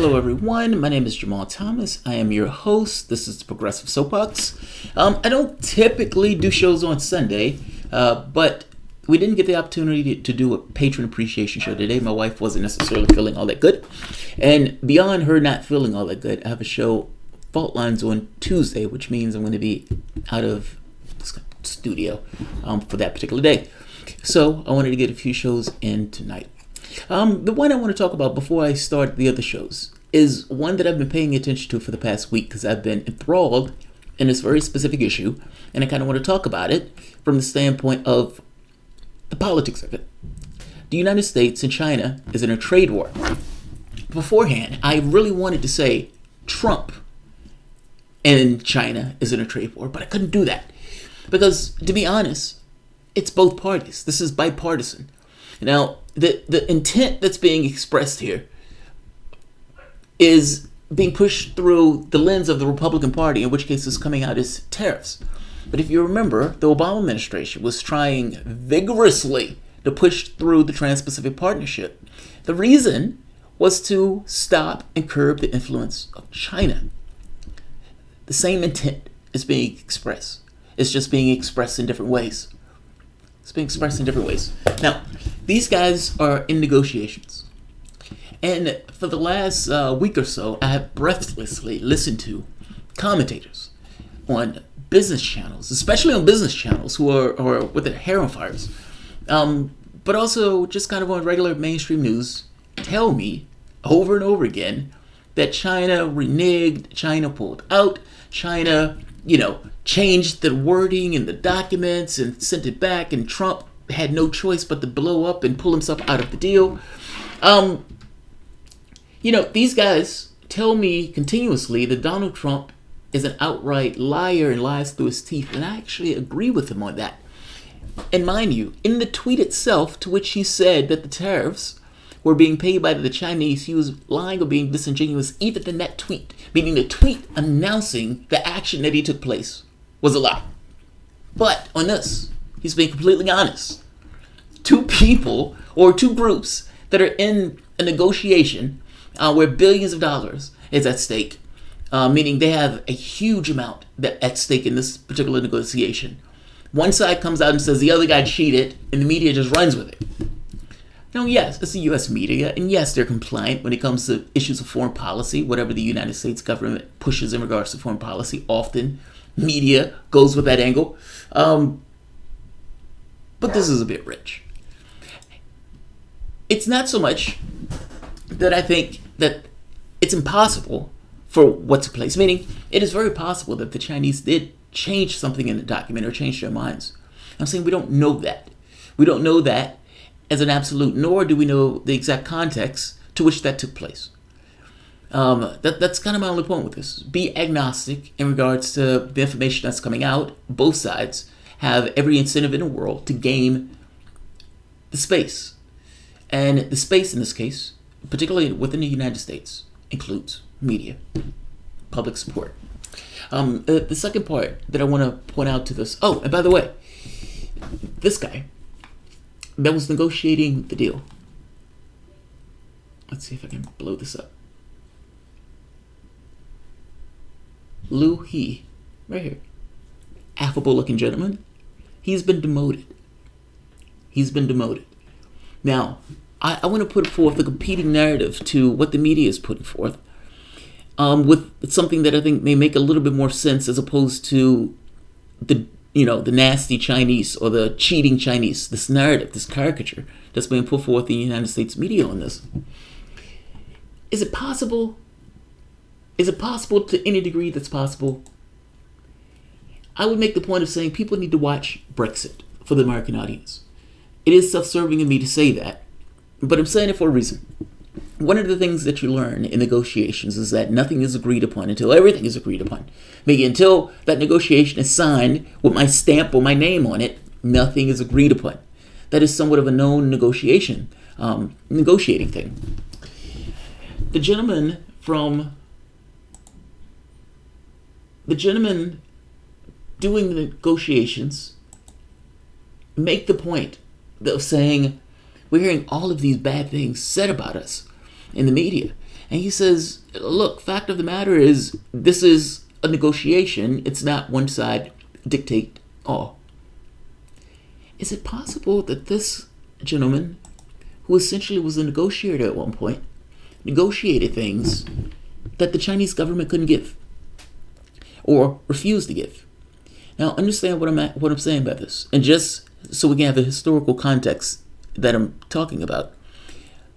Hello, everyone. My name is Jamarl Thomas. I am your host. This is the Progressive Soapbox. I don't typically do shows on Sunday, but we didn't get the opportunity to do a patron appreciation show today. My wife wasn't necessarily feeling all that good. And beyond her not feeling all that good, I have a show, Fault Lines, on Tuesday, which means I'm going to be out of the studio for that particular day. So I wanted to get a few shows in tonight. The one I want to talk about before I start the other shows is one that I've been paying attention to for the past week because I've been enthralled in this very specific issue, and I kind of want to talk about it from the standpoint of the politics of it. The United States and China is in a trade war. Beforehand, I really wanted to say Trump and China is in a trade war, but I couldn't do that because, to be honest, it's both parties. This is bipartisan. Now, the intent that's being expressed here is being pushed through the lens of the Republican Party, in which case it's coming out as tariffs. But if you remember, the Obama administration was trying vigorously to push through the Trans-Pacific Partnership. The reason was to stop and curb the influence of China. The same intent is being expressed. It's just being expressed in different ways. It's being expressed in different ways. Now, these guys are in negotiations. And for the last week or so, I have breathlessly listened to commentators on business channels, especially on business channels who are with their hair on fires, but also just kind of on regular mainstream news, tell me over and over again that China reneged, China pulled out, China, changed the wording in the documents and sent it back, and Trump had no choice but to blow up and pull himself out of the deal. These guys tell me continuously that Donald Trump is an outright liar and lies through his teeth, and I actually agree with him on that. And mind you, in the tweet itself, to which he said that the tariffs were being paid by the Chinese, he was lying or being disingenuous even in that tweet, meaning the tweet announcing the action that he took place was a lie. But on this, he's being completely honest. Two people or two groups that are in a negotiation where billions of dollars is at stake, meaning they have a huge amount at stake in this particular negotiation. One side comes out and says the other guy cheated, and the media just runs with it. Now, yes, it's the U.S. media, and yes, they're compliant when it comes to issues of foreign policy. Whatever the United States government pushes in regards to foreign policy, often media goes with that angle. But this is a bit rich. It's not so much that I think that it's impossible for what took place, meaning it is very possible that the Chinese did change something in the document or change their minds. I'm saying we don't know that. We don't know that as an absolute, nor do we know the exact context to which that took place. That's kind of my only point with this. Be agnostic in regards to the information that's coming out. Both sides have every incentive in the world to game the space. And the space in this case, particularly within the United States, includes media, public support. The second part that I want to point out to this, and by the way, this guy that was negotiating the deal. Let's see if I can blow this up. Liu He, right here. Affable looking gentleman. He's been demoted. Now, I want to put forth a competing narrative to what the media is putting forth, with something that I think may make a little bit more sense as opposed to the nasty Chinese or the cheating Chinese, this narrative, this caricature that's being put forth in the United States media on this. Is it possible? Is it possible to any degree that's possible? I would make the point of saying people need to watch Brexit for the American audience. It is self-serving of me to say that, but I'm saying it for a reason. One of the things that you learn in negotiations is that nothing is agreed upon until everything is agreed upon. Maybe until that negotiation is signed with my stamp or my name on it, nothing is agreed upon. That is somewhat of a known negotiating thing. The gentleman doing the negotiations make the point of saying we're hearing all of these bad things said about us in the media. And he says, look, fact of the matter is, this is a negotiation. It's not one side dictate all. Is it possible that this gentleman, who essentially was a negotiator at one point, negotiated things that the Chinese government couldn't give or refused to give? Now, understand what I'm saying by this, and just so we can have a historical context that I'm talking about.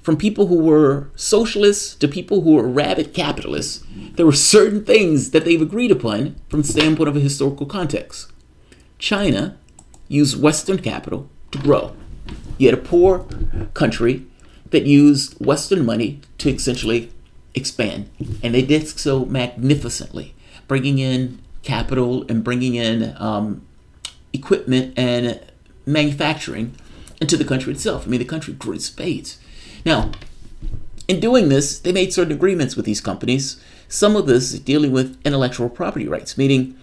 From people who were socialists to people who were rabid capitalists, there were certain things that they've agreed upon from the standpoint of a historical context. China used Western capital to grow. You had a poor country that used Western money to essentially expand, and they did so magnificently, bringing in capital and bringing in equipment and manufacturing into the country itself. I mean, the country grew in spades. Now, in doing this, they made certain agreements with these companies. Some of this is dealing with intellectual property rights, meaning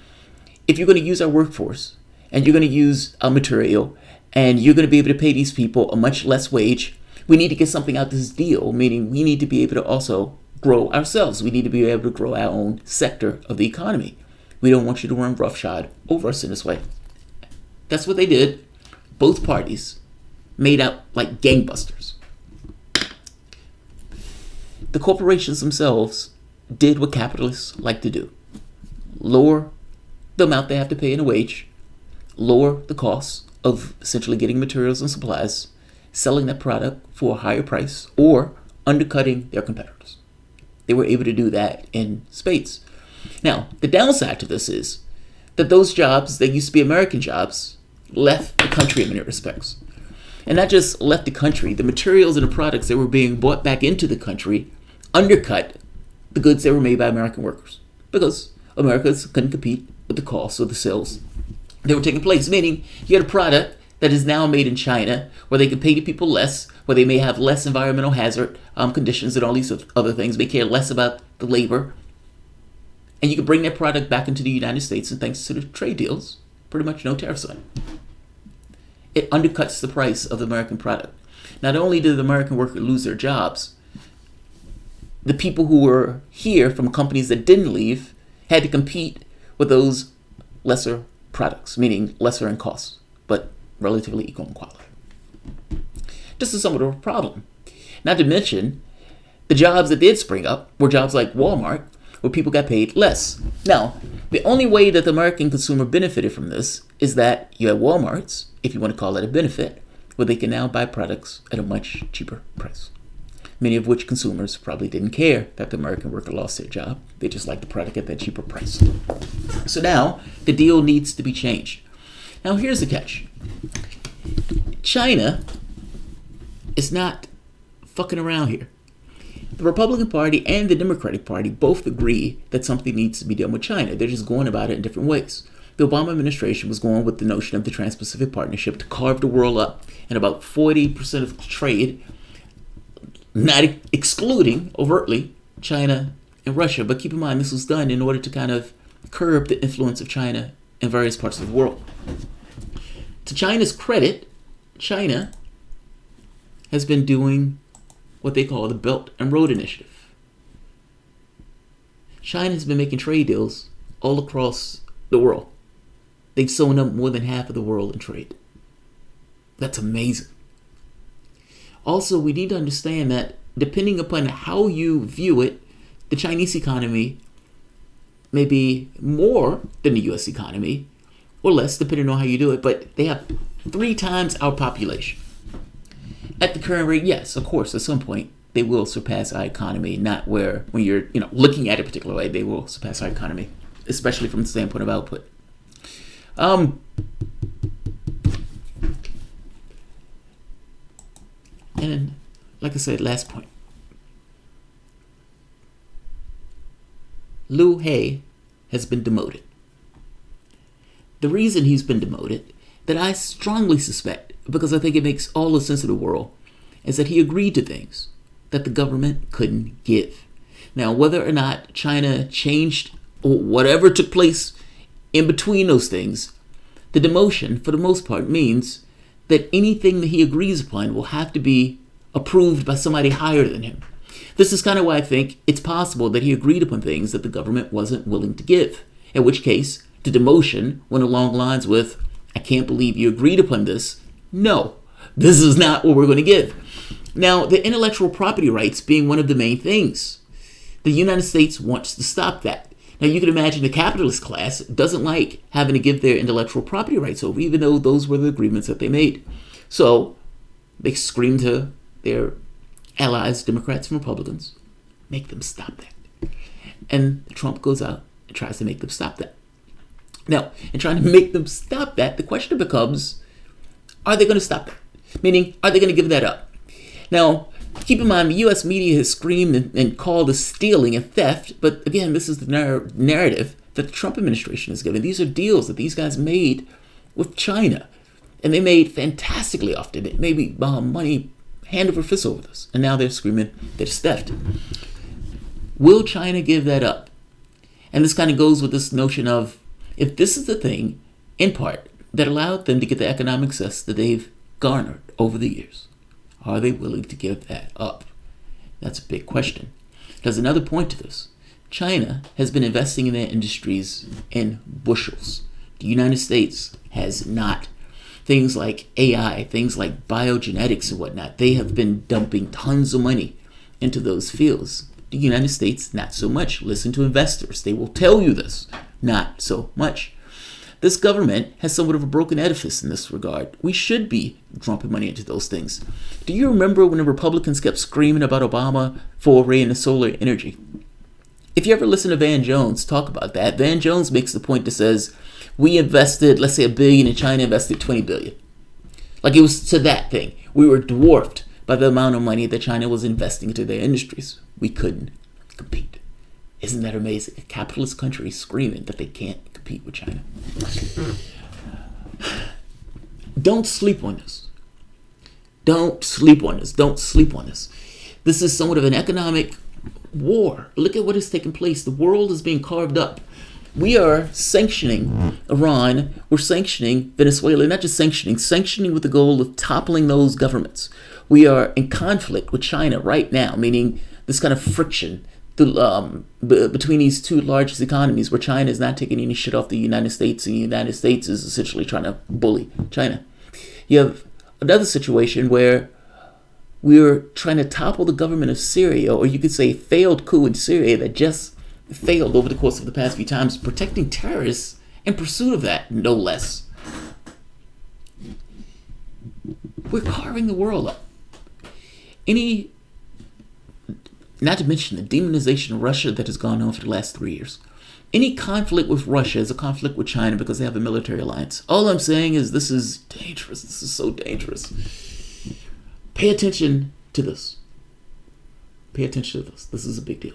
if you're going to use our workforce and you're going to use our material and you're going to be able to pay these people a much less wage, we need to get something out of this deal, meaning we need to be able to also grow ourselves. We need to be able to grow our own sector of the economy. We don't want you to run roughshod over us in this way. That's what they did. Both parties made out like gangbusters. The corporations themselves did what capitalists like to do. Lower the amount they have to pay in a wage, lower the costs of essentially getting materials and supplies, selling that product for a higher price, or undercutting their competitors. They were able to do that in spades. Now, the downside to this is that those jobs that used to be American jobs left the country in many respects. And not just left the country, the materials and the products that were being brought back into the country undercut the goods that were made by American workers, because Americans couldn't compete with the cost of the sales that were taking place. Meaning, you had a product that is now made in China, where they can pay the people less, where they may have less environmental hazard conditions and all these other things. They care less about the labor. And you can bring that product back into the United States, and thanks to the trade deals, pretty much no tariffs on it. It undercuts the price of the American product. Not only did the American worker lose their jobs, the people who were here from companies that didn't leave had to compete with those lesser products, meaning lesser in cost, but relatively equal in quality. This is somewhat of a problem. Not to mention, the jobs that did spring up were jobs like Walmart, where people got paid less. Now, the only way that the American consumer benefited from this is that you have Walmarts, if you want to call that a benefit, where they can now buy products at a much cheaper price. Many of which consumers probably didn't care that the American worker lost their job. They just liked the product at that cheaper price. So now, the deal needs to be changed. Now, here's the catch. China is not fucking around here. The Republican Party and the Democratic Party both agree that something needs to be done with China. They're just going about it in different ways. The Obama administration was going with the notion of the Trans-Pacific Partnership to carve the world up, and about 40% of trade, not excluding overtly China and Russia. But keep in mind, this was done in order to kind of curb the influence of China in various parts of the world. To China's credit, China has been doing what they call the Belt and Road Initiative. China has been making trade deals all across the world. They've sewn up more than half of the world in trade. That's amazing. Also, we need to understand that depending upon how you view it, the Chinese economy may be more than the US economy, or less, depending on how you do it, but they have 3 times our population. At the current rate, yes, of course, at some point, they will surpass our economy, not where, when you're looking at it a particular way, they will surpass our economy, especially from the standpoint of output. And like I said, last point. Liu He has been demoted. The reason he's been demoted, that I strongly suspect, because I think it makes all the sense in the world, is that he agreed to things that the government couldn't give. Now, whether or not China changed or whatever took place in between those things, the demotion, for the most part, means that anything that he agrees upon will have to be approved by somebody higher than him. This is kind of why I think it's possible that he agreed upon things that the government wasn't willing to give. In which case, the demotion went along lines with, I can't believe you agreed upon this. No, this is not what we're going to give. Now, the intellectual property rights being one of the main things. The United States wants to stop that. Now, you can imagine the capitalist class doesn't like having to give their intellectual property rights over, even though those were the agreements that they made. So they scream to their allies, Democrats and Republicans, make them stop that. And Trump goes out and tries to make them stop that. Now, in trying to make them stop that, the question becomes, are they going to stop that? Meaning, are they going to give that up? Now, keep in mind, the U.S. media has screamed and called this stealing and theft, but again, this is the narrative that the Trump administration is giving. These are deals that these guys made with China, and they made fantastically off of it. Maybe money hand over fist over this, and now they're screaming that it's theft. Will China give that up? And this kind of goes with this notion of, if this is the thing, in part, that allowed them to get the economic success that they've garnered over the years, are they willing to give that up? That's a big question. There's another point to this. China has been investing in their industries in bushels. The United States has not. Things like AI, things like biogenetics and whatnot, they have been dumping tons of money into those fields. The United States, not so much. Listen to investors. They will tell you this. Not so much. This government has somewhat of a broken edifice in this regard. We should be dumping money into those things. Do you remember when the Republicans kept screaming about Obama foray into solar energy? If you ever listen to Van Jones talk about that, Van Jones makes the point that says, we invested, let's say $1 billion, and China invested $20 billion. Like it was to that thing. We were dwarfed by the amount of money that China was investing into their industries. We couldn't compete. Isn't that amazing? A capitalist country screaming that they can't compete with China. Don't sleep on this. Don't sleep on this. Don't sleep on this. This is somewhat of an economic war. Look at what is taking place. The world is being carved up. We are sanctioning Iran. We're sanctioning Venezuela. Not just sanctioning with the goal of toppling those governments. We are in conflict with China right now, meaning this kind of friction between these two largest economies, where China is not taking any shit off the United States, and the United States is essentially trying to bully China. You have another situation where we're trying to topple the government of Syria, or you could say failed coup in Syria that just failed over the course of the past few times, protecting terrorists in pursuit of that, no less. We're carving the world up. Not to mention the demonization of Russia that has gone on for the last 3 years. Any conflict with Russia is a conflict with China because they have a military alliance. All I'm saying is this is dangerous. This is so dangerous. Pay attention to this. Pay attention to this. This is a big deal.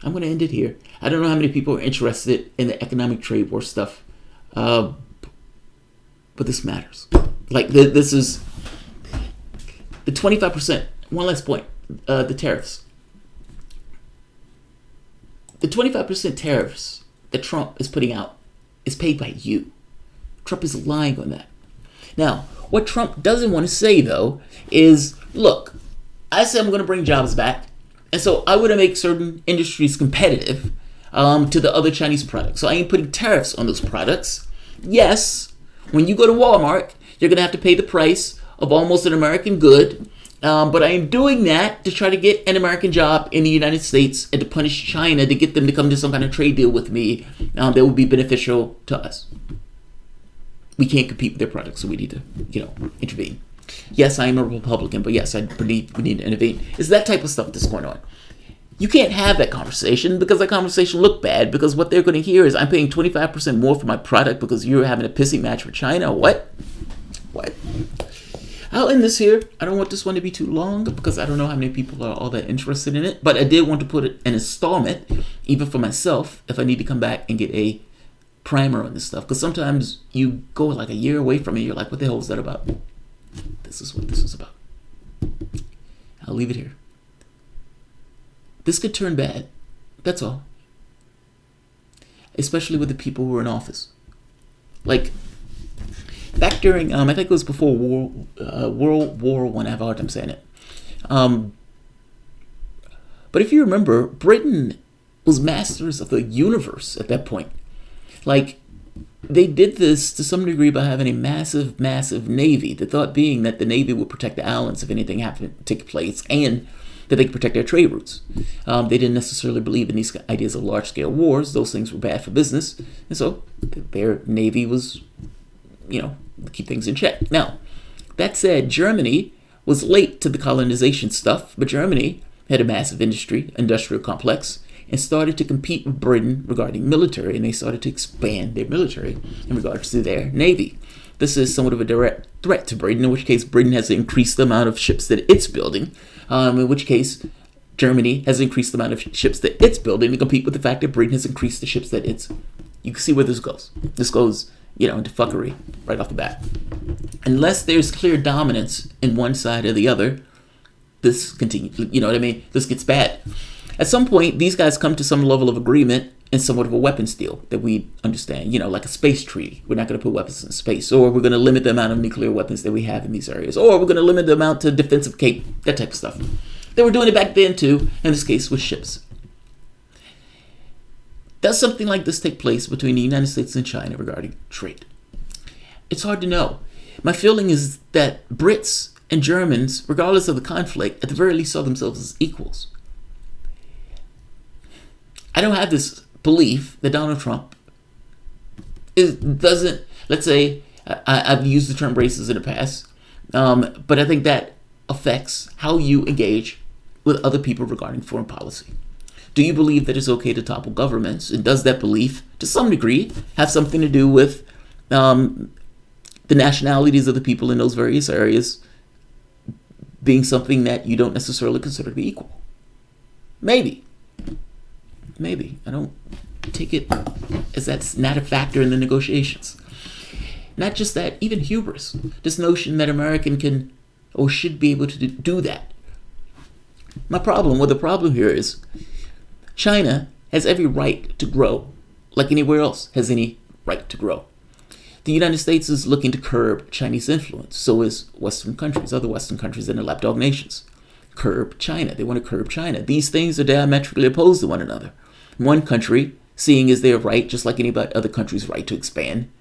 I'm going to end it here. I don't know how many people are interested in the economic trade war stuff, but this matters. Like, this is the 25%. One last point. The tariffs. The 25% tariffs that Trump is putting out is paid by you. Trump is lying on that. Now, what Trump doesn't want to say, though, is, look, I said I'm going to bring jobs back, and so I want to make certain industries competitive to the other Chinese products. So I ain't putting tariffs on those products. Yes, when you go to Walmart, you're going to have to pay the price of almost an American good. But I am doing that to try to get an American job in the United States and to punish China to get them to come to some kind of trade deal with me that will be beneficial to us. We can't compete with their products, so we need to, intervene. Yes, I am a Republican, but yes, we need to intervene. It's that type of stuff that's going on. You can't have that conversation because that conversation look bad, because what they're going to hear is I'm paying 25% more for my product because you're having a pissing match with China. What? I'll end this here. I don't want this one to be too long because I don't know how many people are all that interested in it. But I did want to put it an installment, even for myself, if I need to come back and get a primer on this stuff. Because sometimes you go like a year away from it. You're like, what the hell is that about? This is what this is about. I'll leave it here. This could turn bad. That's all. Especially with the people who are in office. Like, back during, I think it was before World War I, I have a hard time saying it. But if you remember, Britain was masters of the universe at that point. Like, they did this to some degree by having a massive, massive navy. The thought being that the navy would protect the islands if anything happened to take place, and that they could protect their trade routes. They didn't necessarily believe in these ideas of large-scale wars. Those things were bad for business. And so their navy was, to keep things in check. Now, that said, Germany was late to the colonization stuff, but Germany had a massive industrial complex, and started to compete with Britain regarding military, and they started to expand their military in regards to their navy. This is somewhat of a direct threat to Britain, in which case Britain has to increase the amount of ships that it's building, in which case Germany has increased the amount of ships that it's building to compete with the fact that Britain has increased the ships that it's... You can see where this goes. This goes, into fuckery right off the bat. Unless there's clear dominance in one side or the other, this continues, This gets bad. At some point, these guys come to some level of agreement and somewhat of a weapons deal that we understand, like a space treaty. We're not going to put weapons in space, or we're going to limit the amount of nuclear weapons that we have in these areas, or we're going to limit the amount to defensive that type of stuff. They were doing it back then too, in this case with ships. Does something like this take place between the United States and China regarding trade? It's hard to know. My feeling is that Brits and Germans, regardless of the conflict, at the very least saw themselves as equals. I don't have this belief that Donald Trump doesn't, let's say, I've used the term racist in the past, but I think that affects how you engage with other people regarding foreign policy. Do you believe that it's okay to topple governments? And does that belief, to some degree, have something to do with the nationalities of the people in those various areas being something that you don't necessarily consider to be equal? Maybe. I don't take it as that's not a factor in the negotiations. Not just that, even hubris. This notion that American can or should be able to do that. The problem here is China has every right to grow, like anywhere else has any right to grow. The United States is looking to curb Chinese influence. So is other Western countries and the lapdog nations. Curb China. They want to curb China. These things are diametrically opposed to one another. One country seeing as their right, just like any other country's right to expand,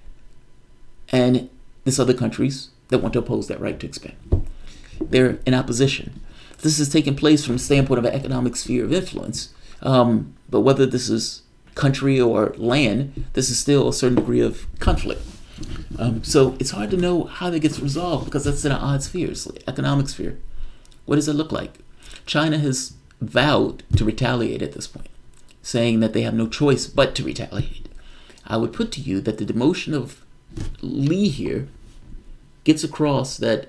and this other countries that want to oppose that right to expand. They're in opposition. This is taking place from the standpoint of an economic sphere of influence, but whether this is country or land, this is still a certain degree of conflict. So it's hard to know how that gets resolved because that's in an odd sphere, it's the economic sphere. What does it look like? China has vowed to retaliate at this point, saying that they have no choice but to retaliate. I would put to you that the demotion of Lee here gets across that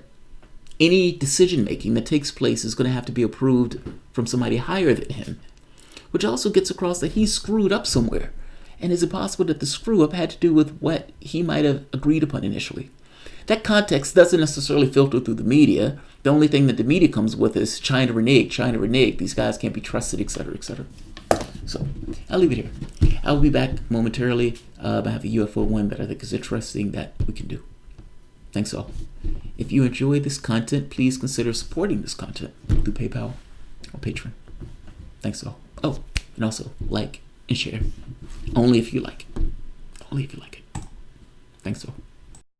any decision-making that takes place is going to have to be approved from somebody higher than him, which also gets across that he screwed up somewhere. And is it possible that the screw-up had to do with what he might have agreed upon initially? That context doesn't necessarily filter through the media. The only thing that the media comes with is China reneged, these guys can't be trusted, etc., etc. So, I'll leave it here. I'll be back momentarily. I have a UFO one that I think is interesting that we can do. Thanks all. If you enjoy this content, please consider supporting this content through PayPal or Patreon. Thanks all. Oh, and also like and share. Only if you like it. Thanks all.